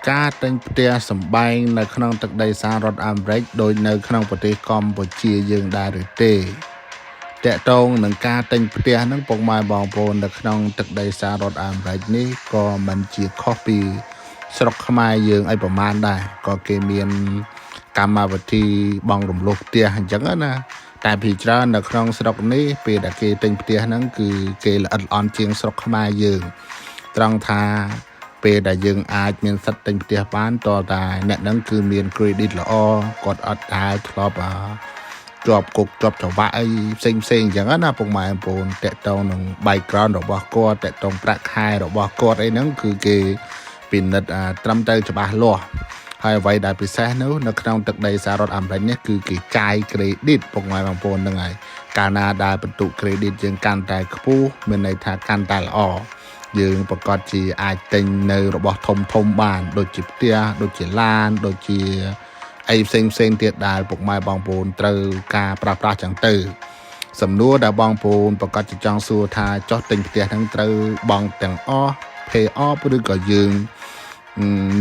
ការទិញផ្ទះសម្បែងនៅក្នុងទឹកដីសហរដ្ឋអាមេរិកដូចនៅក្នុងប្រទេសកម្ពុជាយើងដែរឬទេតកតងនឹងការទិញផ្ទះហ្នឹងពុកម៉ែបងប្អូននៅក្នុងទឹកដីសហរដ្ឋអាមេរិកនេះក៏មិនជាខុសពីស្រុកខ្មែរយើងអីប្រហែលដែរក៏គេមានកម្មវិធីបងរំលោះផ្ទះអញ្ចឹងណាតែពីច្រើននៅក្នុងស្រុកនេះពេលដែលគេទិញផ្ទះហ្នឹងគឺគេល្អិតល្អន់ជាងស្រុកខ្មែរយើងត្រង់ថាពេលដែលយើងអាចមានសិទ្ធិទិញផ្ទះបានតើតែអ្នកហ្នឹងគឺមាន credit ល្អគាត់អត់ដែលធ្លាប់ជាប់គុកជាប់ច្រវាក់អីផ្សេងអញ្ចឹងណាពុកម៉ែបងប្អូនតកតងនឹង background របស់គាត់តកតងប្រាក់ខែរបស់គាត់អីហ្នឹងគឺគេពិនិត្យត្រឹមត្រូវច្បាស់លាស់ហើយអ្វីដែលពិសេសនោះនៅក្នុងទឹកដីសហរដ្ឋអាមេរិកនេះគឺគេចាយ credit ពុកម៉ែបងប្អូនហ្នឹងហើយកាលណាដែលបន្ទុក credit យើងកាន់តែខ្ពស់មានន័យថាកាន់តែល្អយើងប្រកាសជាអាចទិញនៅរបស់ធំបានដូចជាផ្ទះដូចជាឡានដូចជាអីផ្សេងទៀតដែលពុកម៉ែបងប្អូនត្រូវការប្រើប្រាស់ចឹងទៅសំណួរដែលបងប្អូនប្រកាសជាចង់សួរថាចោះទិញផ្ទះហ្នឹងត្រូវបង់ទាំងអស់ pay off ឬក៏យើង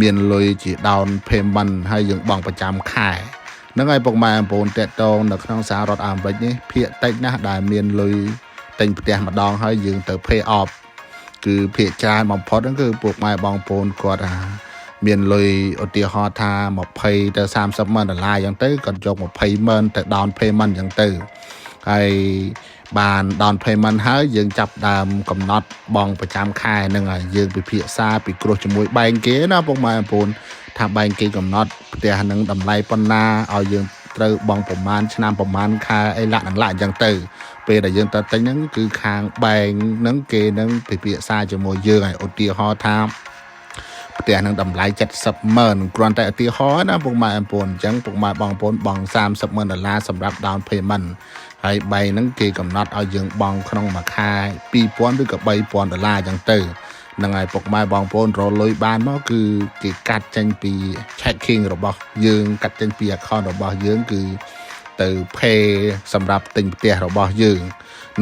មានលុយជា down payment ហើយយើងបង់ប្រចាំខែហ្នឹងហើយពុកម៉ែបងប្អូនតេតងនៅក្នុងសហរដ្ឋអាមេរិកនេះភាគតិចណាស់ដែលមានលុយទិញផ្ទះម្ដងហើយយើងទៅ pay off គឺភាគច្រើនបំផុតហ្នឹងគឺពុកម៉ែបងប្អូនគាត់មានលុយឧទាហរណ៍ថា20ទៅ30ម៉ឺនដុល្លារអញ្ចឹងទៅគាត់យក20ម៉ឺនទៅ down payment អញ្ចឹងទៅហើយបាន down payment ហើយយើងចាប់ដើមកំណត់បង់ប្រចាំខែហ្នឹងហើយយើងពិភាក្សាពិគ្រោះជាមួយបែងគេណាពុកម៉ែបងប្អូនថាបែងគេកំណត់ផ្ទះហ្នឹងតម្លៃប៉ុណ្ណាឲ្យយើងត្រូវបង់ប្រមាណឆ្នាំប្រមាណខែអីឡាក់អញ្ចឹងទៅពេលដែលយើងទៅទិញហ្នឹងគឺខាងបែងហ្នឹងគេនឹងពិភាក្សាជាមួយយើងឲ្យឧទាហរណ៍ថាផ្ទះនឹងតម្លៃ70ម៉ឺនគ្រាន់តែឧទាហរណ៍ណាពុកម៉ែបងប្អូនអញ្ចឹងពុកម៉ែបងប្អូនបង់30ម៉ឺនដុល្លារសម្រាប់ down payment ហើយបែងហ្នឹងគេកំណត់ឲ្យយើងបង់ក្នុងមួយខែ2000ឬក៏3000ដុល្លារអញ្ចឹងទៅហ្នឹងហើយពុកម៉ែបងប្អូនរលុយបានមកគឺគេកាត់ចេញពី checking របស់យើងកាត់ចេញពី account របស់យើងគឺទៅ pay សម្រាប់ទិញផ្ទះរបស់យើង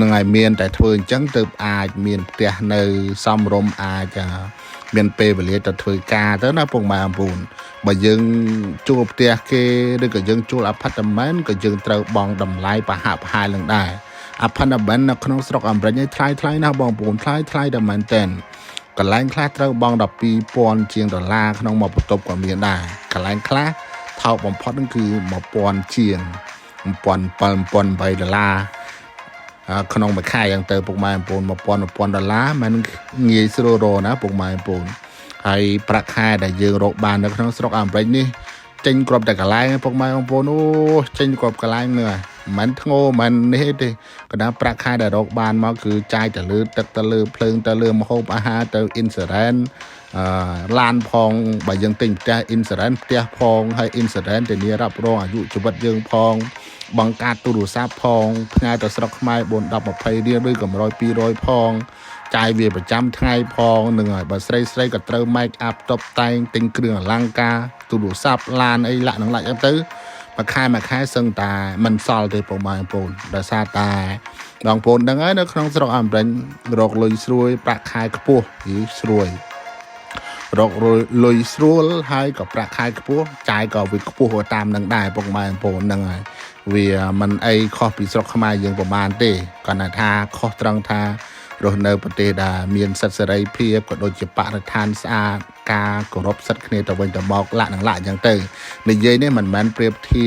នឹងឲ្យមានតែធ្វើអញ្ចឹងទើបអាចមានផ្ទះនៅសមរម្យអាចមានពេលវេលាទៅធ្វើការទៅណាពុកម៉ែបងប្អូនបើយើងជួលផ្ទះគេឬក៏យើងជួល apartment ក៏យើងត្រូវបង់តម្លៃប្រហាក់ប្រហែលនឹងដែរ apartment នៅក្នុងស្រុកអាមេរិកនេះថ្លៃណាស់បងប្អូនថ្លៃតែមែនទែនកន្លែងខ្លះត្រូវបង់12,000ជាងដុល្លារក្នុងមួយបន្ទប់ក៏មានដែរកន្លែងខ្លះថោកបំផុតហ្នឹងគឺ1000ជាង1700 18ដុល្លារក្នុងមួយខែយ៉ាងទៅពុកម៉ែបងប្អូន1000ដុល្លារមិនងាយស្រួលរកណាពុកម៉ែបងប្អូនហើយប្រាក់ខែដែលយើងរកបាននៅក្នុងស្រុកអាមេរិកនេះចេញគ្រប់តែកន្លែងពុកម៉ែបងប្អូនអូចេញគ្រប់កន្លែងnữaមិនធ្ងោមិននេះទេកណ្ដាលប្រាក់ខែដែលរកបានមកគឺចាយទៅលើទឹកទៅលើភ្លើងទៅលើម្ហូបអាហារទៅ insurance ឡានផងបើយើងទិញផ្ទះ insurance ផ្ទះផងហើយ insurance ធានារ៉ាប់រងអាយុជីវិតយើងផងបង្កើតទូរស័ព្ទផងផ្ញើទៅស្រុកខ្មែរ4 10 20រៀលឬក៏100 200ផងចាយវាប្រចាំថ្ងៃផងនឹងហើយបើស្រីក៏ត្រូវ make up តុបតែងទិញគ្រឿងអលង្ការទូរស័ព្ទឡានអីឡាក់អញ្ចឹងទៅមួយខែសឹងតែមិនសល់ទេពុកម៉ែបងប្អូនដោយសារតែបងប្អូនដឹងហើយនៅក្នុងស្រុកអាមេរិករកលុយស្រួយប្រាក់ខែខ្ពស់ស្រួយរកលុយស្រួលហើយក៏ប្រាក់ខែខ្ពស់ចាយក៏វាខ្ពស់តាមនឹងដែរពុកម៉ែបងប្អូនហ្នឹងហើយវាមិនអីខុសពីស្រុកខ្មែរយើងប្រហែលទេគាត់ថាខុសត្រង់ថារស់នៅប្រទេសដែលមានសិទ្ធិសេរីភាពក៏ដូចជាបរិស្ថានស្អាតការគោរពសិទ្ធិគ្នាទៅវិញទៅមកឡាក់អញ្ចឹងទៅនិយាយនេះមិនមែនប្រៀបធៀ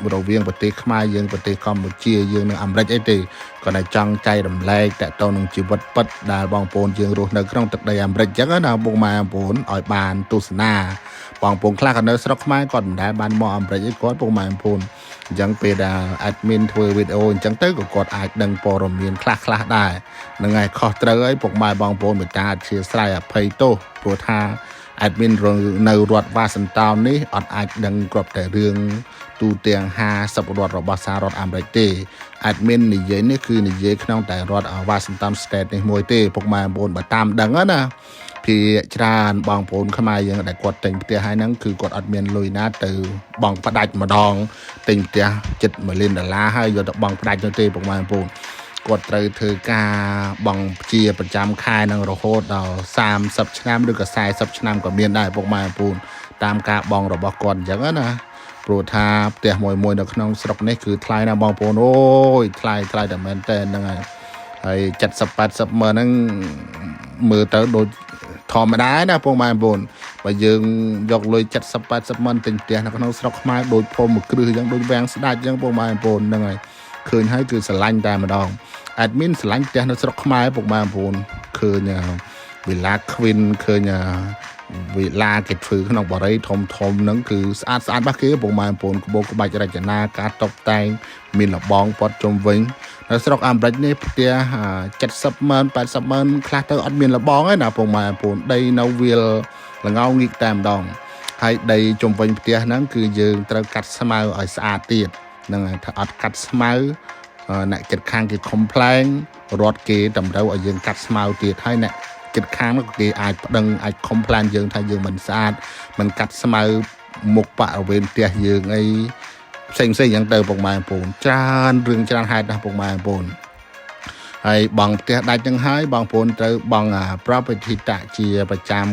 បរវាងប្រទេសខ្មែរយើងប្រទេសកម្ពុជាយើងនិងអាមេរិកអីទេគាត់តែចង់ចែករំលែកតទៅនឹងជីវិតពិតដែលបងប្អូនយើងរស់នៅក្នុងទឹកដីអាមេរិកអញ្ចឹងណាបងម៉ែបងប្អូនឲ្យបានទស្សនាបងប្អូនខ្លះក៏នៅស្រុកខ្មែរគាត់មិនដែលបានមកអាមេរិកអីគាត់បងម៉ែបងប្អូនអញ្ចឹងពេលដែល admin ធ្វើវីដេអូអញ្ចឹងទៅក៏គាត់អាចដឹងព័ត៌មានខ្លះដែរនឹងឯងខុសត្រូវអីពុកម៉ែបងប្អូនមេត្តាអធិស្ឋានអភ័យទោសព្រោះថា admin នៅរដ្ឋវ៉ាស៊ីនតោននេះអត់អាចដឹងគ្រប់តែរឿងទូទាំង50រដ្ឋរបស់សហរដ្ឋអាមេរិកទេ admin និយាយនេះគឺនិយាយក្នុងតែរដ្ឋ Washington State នេះមួយទេពុកម៉ែបងប្អូនបើតាមដឹងណាភាគច្រើនបងប្អូនខ្មែរយើងដែលគាត់ទិញផ្ទះហើយហ្នឹងគឺគាត់អត់មានលុយណាទៅបង់ផ្ដាច់ម្ដងទិញផ្ទះជិត$1 លានហើយយកទៅបង់ផ្ដាច់ទៅទេពុកម៉ែបងប្អូនគាត់ត្រូវធ្វើការបង់ជាប្រចាំខែនឹងរហូតដល់30ឆ្នាំឬក៏40ឆ្នាំក៏មានដែរពុកម៉ែបងប្អូន តាមការបង់របស់គាត់អញ្ចឹងណាព្រោះថាផ្ទះមួយនៅក្នុងស្រុកនេះគឺថ្លៃណាស់បងប្អូនអូយថ្លៃតែមែនតើហ្នឹងហើយ70-80ម៉ឺនហ្នឹងមើលទៅដូចធម្មតាណាពងម៉ែបងប្អូនបើយើងយកលុយ70-80ម៉ឺនទិញផ្ទះនៅក្នុងស្រុកខ្មែរដូចភូមិមួយគ្រឹះអញ្ចឹងដូចវាំងស្ដាច់អញ្ចឹងពងម៉ែបងប្អូនហ្នឹងហើយឃើញហើយគឺស្រឡាញ់តែម្ដងadmin ស្រឡាញ់ផ្ទះនៅស្រុកខ្មែរពុកម៉ែបងប្អូនឃើញវិឡា Queen ឃើញវិឡាគេធ្វើក្នុងបរិយាធំហ្នឹងគឺស្អាតបាស់គេពុកម៉ែបងប្អូនក្បូរក្បាច់រចនាការតុបតែងមានលបងព័ទ្ធជុំវិញនៅស្រុកអាមេរិកនេះផ្ទះ70ម៉ឺន80ម៉ឺនខ្លះទៅអត់មានលបងទេណាពុកម៉ែបងប្អូនដីនៅវាលល្ងោងីកតែម្ដងហើយដីជុំវិញផ្ទះហ្នឹងគឺយើងត្រូវកាត់ស្មៅឲ្យស្អាតទៀតហ្នឹងហើយថាអត់កាត់ស្មៅអ្នកចិត្តខាងគេខំផ្លែងរត់គេតម្រូវឲ្យយើងកាត់ស្មៅទៀតហើយអ្នកចិត្តខាងនោះគេអាចប្តឹងអាចខំផ្លែងយើងថាយើងមិនស្អាតមិនកាត់ស្មៅមុខបរិវេណផ្ទះយើងអីផ្សេងអញ្ចឹងទៅពុកម៉ែបងប្អូនច្រើនរឿងច្រើនហេតុណាស់ពុកម៉ែបងប្អូនហើយបងផ្ទះដាច់នឹងហើយបងប្អូនត្រូវបង property tax ជាប្រចាំ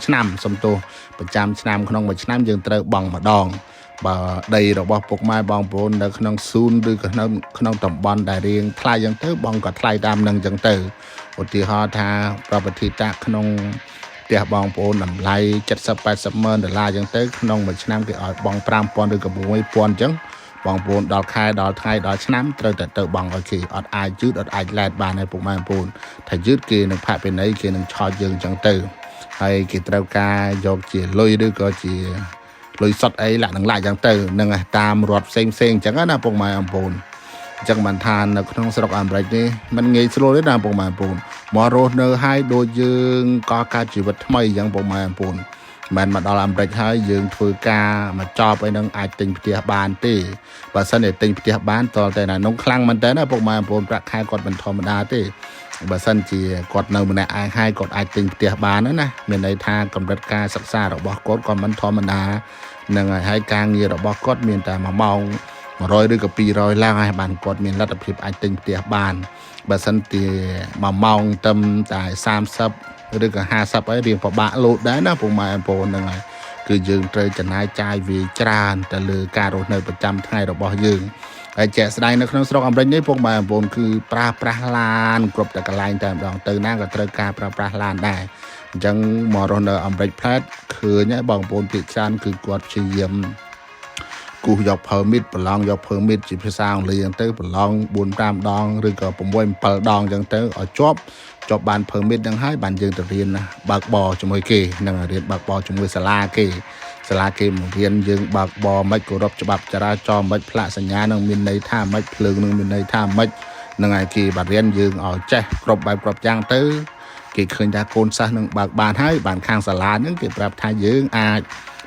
ឆ្នាំសំទោសប្រចាំឆ្នាំក្នុងមួយឆ្នាំយើងត្រូវបងម្ដងបើដីរបស់ពុកម៉ែបងប្អូននៅក្នុងស៊ូនឬក៏ក្នុងតំបន់ដែលរៀងថ្លៃអញ្ចឹងទៅបងក៏ថ្លៃតាមនឹងអញ្ចឹងទៅឧទាហរណ៍ថា property tax ក្នុងផ្ទះបងប្អូនតម្លៃ70-80ម៉ឺនដុល្លារអញ្ចឹងទៅក្នុងមួយឆ្នាំគេឲ្យបង5,000ឬក៏6,000អញ្ចឹងបងប្អូនដល់ខែដល់ថ្ងៃដល់ឆ្នាំត្រូវតែទៅបងឲ្យគេអត់អាចយឺតអត់អាចឡែតបានហើយពុកម៉ែបងប្អូនថាយឺតគេនឹងផាកពិន័យគេនឹងឆោតយើងអញ្ចឹងទៅហើយគេត្រូវការយកជាលុយឬក៏ជាលុយសុទ្ធអីលាក់នឹងឡាក់អញ្ចឹងទៅនឹងតាមរដ្ឋផ្សេងអញ្ចឹងណាពុកម៉ែបងប្អូនអញ្ចឹងបានថានៅក្នុងស្រុកអាមេរិកនេះมันងាយស្រួលទេណាពុកម៉ែបងប្អូនមករស់នៅហើយដូចយើងកកើតជីវិតថ្មីអញ្ចឹងពុកម៉ែបងប្អូនមិនមកដល់អាមេរិកហើយយើងធ្វើការមកចប់អីនឹងអាចទិញផ្ទះបានទេបើសិនតែទិញផ្ទះបានតតែណានងខ្លាំងមែនតើណាពុកម៉ែបងប្អូនប្រាក់ខែគាត់មិនធម្មតាទេបើសិនជាគាត់នៅម្នាក់ឯងហើយគាត់អាចទិញផ្ទះបានណាមានន័យថាកម្រិតការសិក្សារបស់គាត់ក៏មិនធម្មតានឹងហើយការងាររបស់គាត់មានតែ1ម៉ោង100ឬក៏200ឡើងហើយបានគាត់មានលទ្ធភាពអាចទិញផ្ទះបានបើសិនជា1ម៉ោងត្រឹមតែ30ឬក៏50អីរៀងពិបាកលោតដែរណាពុកម៉ែបងប្អូនហ្នឹងហើយគឺយើងត្រូវចំណាយចាយវាច្រើនទៅលើការរស់នៅប្រចាំថ្ងៃរបស់យើងហើយជាក់ស្ដែងនៅក្នុងស្រុកអាមេរិកនេះពុកម៉ែបងប្អូនគឺប្រើប្រាស់ឡានគ្រប់តែកន្លែងតែម្ដងទៅណាក៏ត្រូវការប្រើប្រាស់ឡានដែរអញ្ចឹងមករស់នៅអាមេរិកផ្លែតឃើញហើយបងប្អូនភាគច្រើនគឺគាត់ព្យាយាមគូសយក permit ប្រឡងយក permit ជាភាសាអង់គ្លេសអញ្ចឹងទៅប្រឡង 4-5 ដងឬក៏6-7 ដងអញ្ចឹងទៅឲ្យជាប់បាន permit ហ្នឹងហើយបានយើងទៅរៀនបើកបរជាមួយគេនឹងរៀនបើកបរជាមួយសាលាគេមករៀនយើងបើកបរមិនគោរពច្បាប់ចរាចរណ៍មិនផ្លាកសញ្ញានឹងមានន័យថាមិនភ្លើងនឹងមានន័យថាមិននឹងឯគេបានរៀនយើងឲ្យចេះគ្រប់បែបគ្រប់យ៉ាងទៅគេឃើញថាកូនសិស្សនឹងបើកបានហើយបានខាងសាលាហ្នឹងគេប្រាប់ថាយើងអាច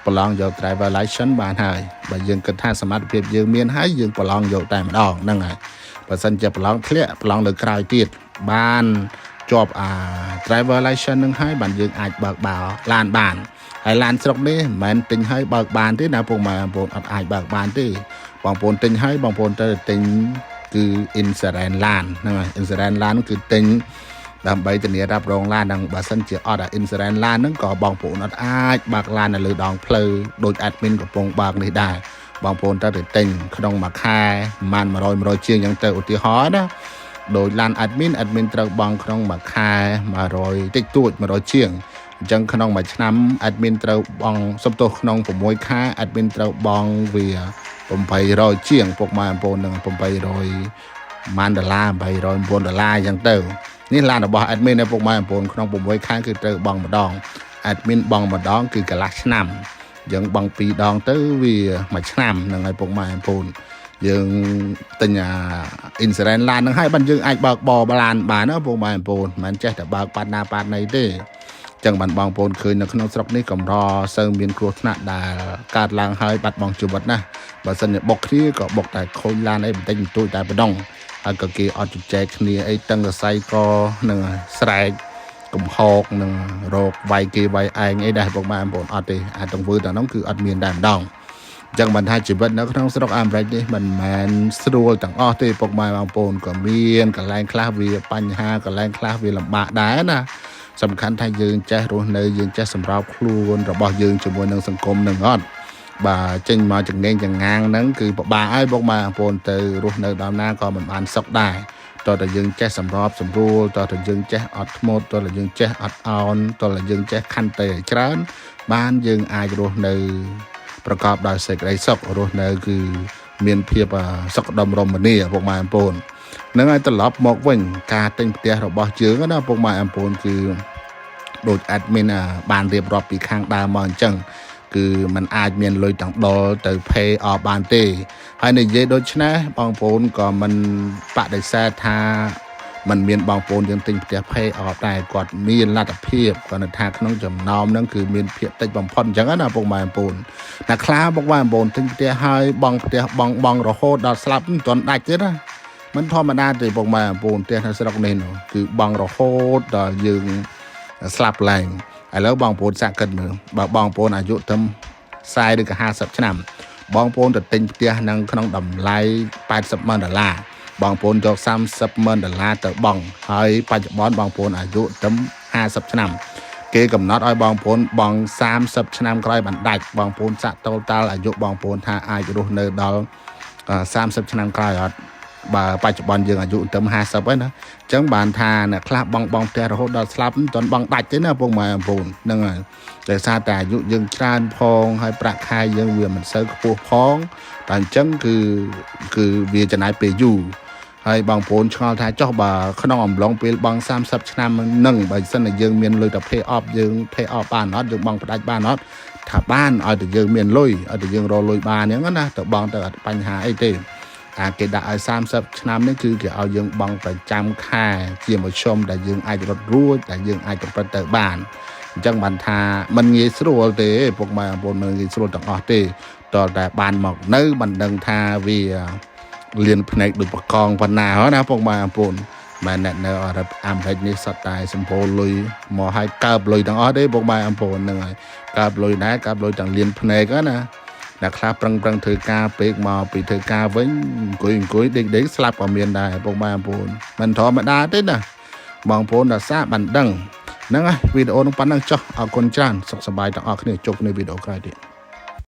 ប្រឡងយក driver license បានហើយបើយើងគិតថាសមត្ថភាពយើងមានហើយយើងប្រឡងយកតែម្ដងហ្នឹងហើយបើសិនជាប្រឡងធ្លាក់ប្រឡងលើក្រោយទៀតបានជាប់driver license នឹងហើយបានយើងអាចបើកបរឡានបានហើយឡានស្រុកនេះមិនមែនទិញហើយបើកបានទេណាពុកម៉ែបងប្អូនអត់អាចបើកបានទេបងប្អូនទិញហើយបងប្អូនត្រូវទិញគឺ insurance ឡានហ្នឹងហើយ insurance ឡានគឺទិញដើម្បីធានារ៉ាប់រងឡានហ្នឹងបើសិនជាអត់insurance ឡានហ្នឹងក៏បងប្អូនអត់អាចបើកឡាននៅលើដងផ្លូវដូច admin កំពុងបើកនេះដែរបងប្អូនត្រូវតែទិញក្នុងមួយខែប្រហែល100ជាងអញ្ចឹងទៅឧទាហរណ៍ណាដោយឡាន admin ត្រូវបង់ក្នុងមួយខែ100តិចតួច100ជាងអញ្ចឹងក្នុងមួយឆ្នាំ admin ត្រូវបង់សំទោសក្នុង6ខែ admin ត្រូវបង់វា800ជាងពុកម៉ែបងប្អូននឹង800ម៉ានដុល្លារ809ដុល្លារអញ្ចឹងទៅនេះឡានរបស់ admin នៅពុកម៉ែបងប្អូនក្នុង6ខែគឺត្រូវបង់ម្ដង admin បង់ម្ដងគឺកន្លះឆ្នាំយើងបង់2ដងទៅវាមួយឆ្នាំហ្នឹងហើយពុកម៉ែបងប្អូនយើងទិញinsurance ឡានហ្នឹងហើយបានយើងអាចបើកបរឡានបានណាពុកម៉ែបងប្អូនមិនមែនចេះតែបើកប៉ាត់ណាប៉ាត់ណីទេចឹងបានបងប្អូនឃើញនៅក្នុងស្រុកនេះកម្រសូវមានគ្រោះថ្នាក់ដែលកើតឡើងហើយបាត់បង់ជីវិតណាបើសិនជាបុកគ្នាក៏បុកតែខូចឡានអីបន្តិចបន្តួចតែប៉ុណ្ណឹងហើយក៏គេអត់ជជែកគ្នាអីតឹងសរសៃក៏នឹងស្រែកកំហកនឹងរោគវាយគេវាយឯងអីដែរពុកម៉ែបងប្អូនអត់ទេអាចទង្វើតែនោះគឺអត់មានតែម្ដងចឹងបានថាជីវិតនៅក្នុងស្រុកអាមេរិកនេះមិនមែនស្រួលទាំងអស់ទេពុកម៉ែបងប្អូនក៏មានកន្លែងខ្លះវាបញ្ហាកន្លែងខ្លះវាលំបាកដែរណា สำคัญถ้าយើងចេះរស់នៅយើងចេះសម្របខ្លួនរបស់យើងជាមួយនឹងសង្គមនឹងអត់បាទចេញមកចង្កេងចង្ងាងហ្នឹងគឺពិបាកហើយបងប្អូនទៅរស់នៅដល់ណាក៏មិនបានសុខដែរតើតើយើងចេះសម្របសម្រួលតើតើយើងចេះអត់ធ្មត់តើតើយើងចេះអត់អោនតើតើយើងចេះខន្តីឲ្យច្រើនបានយើងអាចរស់នៅប្រកបដោយសេចក្តីសុខរស់នៅគឺមានភាពសុខដុមរមនាបងប្អូននឹងឲ្យត្រឡប់មកវិញការទិញផ្ទះរបស់យើងណាពុកម៉ែអម្ពូនគឺដូច admin បានរៀបរាប់ពីខាងដើមមកអញ្ចឹងគឺมันអាចមានលុយទាំងដុលទៅ pay off បានទេហើយនិយាយដូចនេះបងប្អូនក៏មិនបដិសេធថាมันមានបងប្អូនយើងទិញផ្ទះ pay off តែគាត់មានលទ្ធភាពគាត់ថាក្នុងចំណោមហ្នឹងគឺមានភាគតិចបំផុតអញ្ចឹងណាពុកម៉ែបងប្អូនតែខ្លះពុកម៉ែបងប្អូនទិញផ្ទះហើយបងផ្ទះបងរហូតដល់ស្លាប់មិនទាន់ដាច់ទេណាមិនធម្មតាទេពុកម៉ែបងប្អូនផ្ទះនៅស្រុកនេះគឺបងរហូតដល់យើងស្លាប់ឡើងឥឡូវបងប្អូនសាកគិតមើលបើបងប្អូនអាយុទៅ40ឬក៏50ឆ្នាំបងប្អូនទៅទិញផ្ទះនឹងក្នុងតម្លៃ$80,000បងប្អូនយក$30,000ទៅបង់ហើយបច្ចុប្បន្នបងប្អូនអាយុទៅ50ឆ្នាំគេកំណត់ឲ្យបងប្អូនបង់30ឆ្នាំក្រោយបានដាច់បងប្អូនសាក់តូលតាល់អាយុបងប្អូនថាអាចរស់នៅដល់30ឆ្នាំក្រោយអត់បើបច្ចុប្បន្នយើងអាយុទៅ50ហើយណាអញ្ចឹងបានថាអ្នកខ្លះបងផ្ទះរហូតដល់ស្លាប់មិនទាន់បងដាច់ទេណាពុកម៉ែបងប្អូនហ្នឹងហើយដោយសារតែអាយុយើងច្រើនផងហើយប្រាក់ខែយើងវាមិនសូវខ្ពស់ផងតែអញ្ចឹងគឺវាចំណាយពេលយូរហើយបងប្អូនឆ្ងល់ថាចុះបើក្នុងអំឡុងពេលបង់30ឆ្នាំហ្នឹងបើសិនតែយើងមានលុយទៅ pay off យើង pay off បានអត់យើងបង់ផ្ដាច់បានអត់ថាបានឲ្យតែយើងមានលុយឲ្យតែយើងរកលុយបានអញ្ចឹងណាទៅបង់ទៅអត់បញ្ហាអីទេគេដាក់ឲ្យ30ឆ្នាំនេះគឺគេឲ្យយើងបង់ប្រចាំខែជាមធ្យមដែលយើងអាចរត់រួចដែលយើងអាចប្រព្រឹត្តទៅបានអញ្ចឹងបានថាมันងាយស្រួលទេពុកម៉ែបងប្អូនមិនងាយស្រួលទាំងអស់ទេតើតែបានមកនៅមិនដឹងថាវាលៀនភ្នែកដូចបកងប៉ុណ្ណាណាពុកម៉ែបងប្អូនមែនអ្នកនៅអឺរ៉ុបអាមេរិកនេះសតតែសម្ពោលលុយមកឲ្យកើបលុយទាំងអស់ទេពុកម៉ែបងប្អូនហ្នឹងហើយកើបលុយដែរកើបលុយទាំងលៀនភ្នែកណាអ្នកខ្លះប្រឹងធ្វើការពេកមកពីធ្វើការវិញអង្គុយដេកស្លាប់ក៏មានដែរពុកម៉ែបងប្អូនមិនធម្មតាទេណាបងប្អូនដល់សាបានដឹងហ្នឹងហើយវីដេអូនឹងប៉ុណ្ណឹងចុះអរគុណច្រើនសុខសប្បាយទាំងអស់គ្នាជួបគ្នាវីដេអូក្រោយទៀត